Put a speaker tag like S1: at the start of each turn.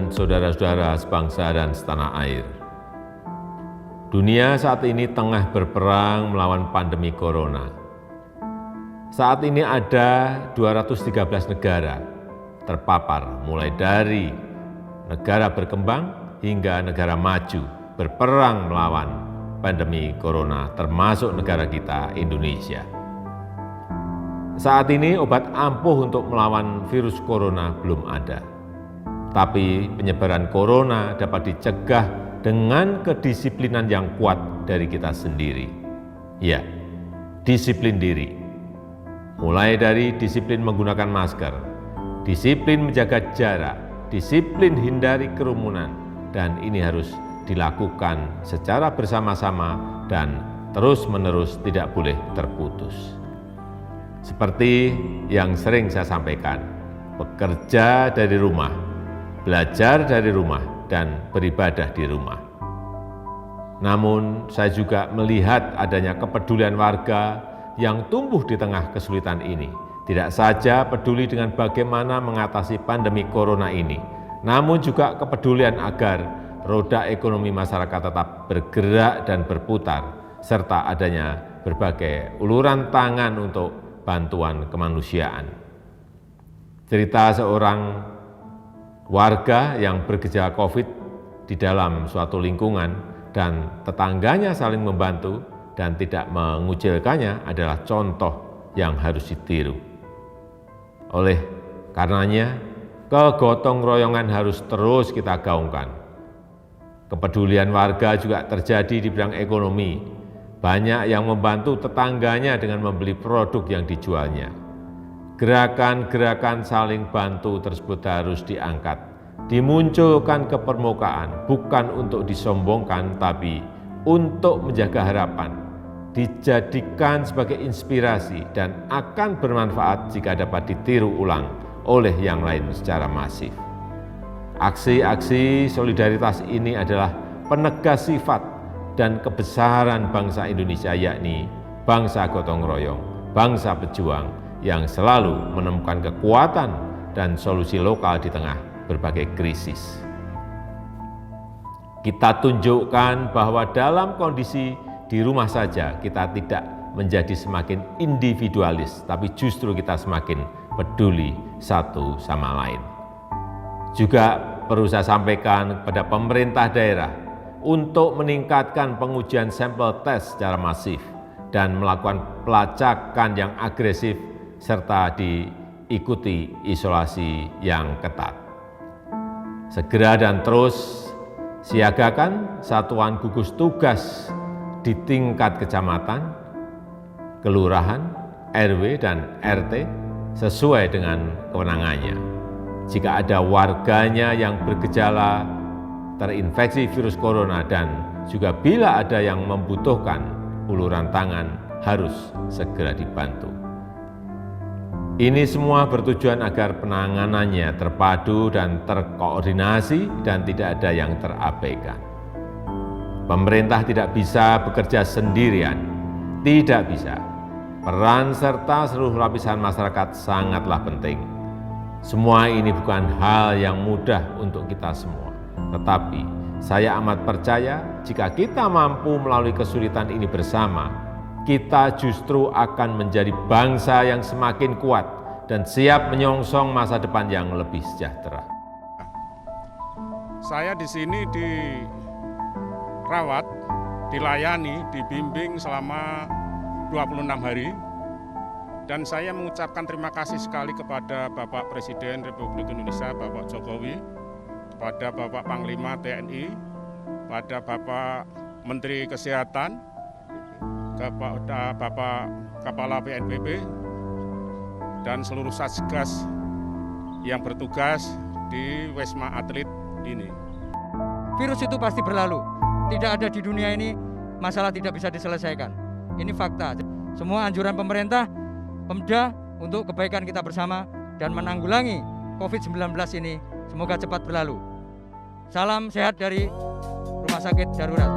S1: dan saudara-saudara sebangsa dan setanah air. Dunia saat ini tengah berperang melawan pandemi corona. Saat ini ada 213 negara terpapar, mulai dari negara berkembang hingga negara maju berperang melawan pandemi corona, termasuk negara kita, Indonesia. Saat ini obat ampuh untuk melawan virus corona belum ada. Tapi penyebaran corona dapat dicegah dengan kedisiplinan yang kuat dari kita sendiri. Ya, disiplin diri. Mulai dari disiplin menggunakan masker, disiplin menjaga jarak, disiplin hindari kerumunan, dan ini harus dilakukan secara bersama-sama dan terus-menerus, tidak boleh terputus. Seperti yang sering saya sampaikan, bekerja dari rumah, belajar dari rumah, dan beribadah di rumah. Namun saya juga melihat adanya kepedulian warga yang tumbuh di tengah kesulitan ini. Tidak saja peduli dengan bagaimana mengatasi pandemi corona ini, namun juga kepedulian agar roda ekonomi masyarakat tetap bergerak dan berputar, serta adanya berbagai uluran tangan untuk bantuan kemanusiaan. Cerita seorang warga yang bergejala COVID di dalam suatu lingkungan dan tetangganya saling membantu dan tidak mengucilkannya adalah contoh yang harus ditiru. Oleh karenanya, kegotong royongan harus terus kita gaungkan. Kepedulian warga juga terjadi di bidang ekonomi. Banyak yang membantu tetangganya dengan membeli produk yang dijualnya. Gerakan-gerakan saling bantu tersebut harus diangkat, dimunculkan ke permukaan, bukan untuk disombongkan, tapi untuk menjaga harapan, dijadikan sebagai inspirasi dan akan bermanfaat jika dapat ditiru ulang oleh yang lain secara masif. Aksi-aksi solidaritas ini adalah penegas sifat dan kebesaran bangsa Indonesia, yakni bangsa gotong royong, bangsa pejuang yang selalu menemukan kekuatan dan solusi lokal di tengah berbagai krisis. Kita tunjukkan bahwa dalam kondisi di rumah saja kita tidak menjadi semakin individualis, tapi justru kita semakin peduli satu sama lain. Juga perlu saya sampaikan kepada pemerintah daerah untuk meningkatkan pengujian sampel tes secara masif dan melakukan pelacakan yang agresif serta diikuti isolasi yang ketat. Segera dan terus siagakan satuan gugus tugas di tingkat kecamatan, kelurahan, RW, dan RT sesuai dengan kewenangannya. Jika ada warganya yang bergejala terinfeksi virus corona dan juga bila ada yang membutuhkan uluran tangan harus segera dibantu. Ini semua bertujuan agar penanganannya terpadu dan terkoordinasi dan tidak ada yang terabaikan. Pemerintah tidak bisa bekerja sendirian, tidak bisa. Peran serta seluruh lapisan masyarakat sangatlah penting. Semua ini bukan hal yang mudah untuk kita semua. Tetapi saya amat percaya jika kita mampu melalui kesulitan ini bersama, kita justru akan menjadi bangsa yang semakin kuat dan siap menyongsong masa depan yang lebih sejahtera.
S2: Saya di sini dirawat, dilayani, dibimbing selama 26 hari. Dan saya mengucapkan terima kasih sekali kepada Bapak Presiden Republik Indonesia, Bapak Jokowi, pada Bapak Panglima TNI, pada Bapak Menteri Kesehatan, kepada Bapak Kepala BNPB, dan seluruh Satgas yang bertugas di Wisma Atlet ini.
S3: Virus itu pasti berlalu. Tidak ada di dunia ini masalah tidak bisa diselesaikan. Ini fakta. Semua anjuran pemerintah, Pemda untuk kebaikan kita bersama dan menanggulangi COVID-19 ini semoga cepat berlalu. Salam sehat dari Rumah Sakit Darurat.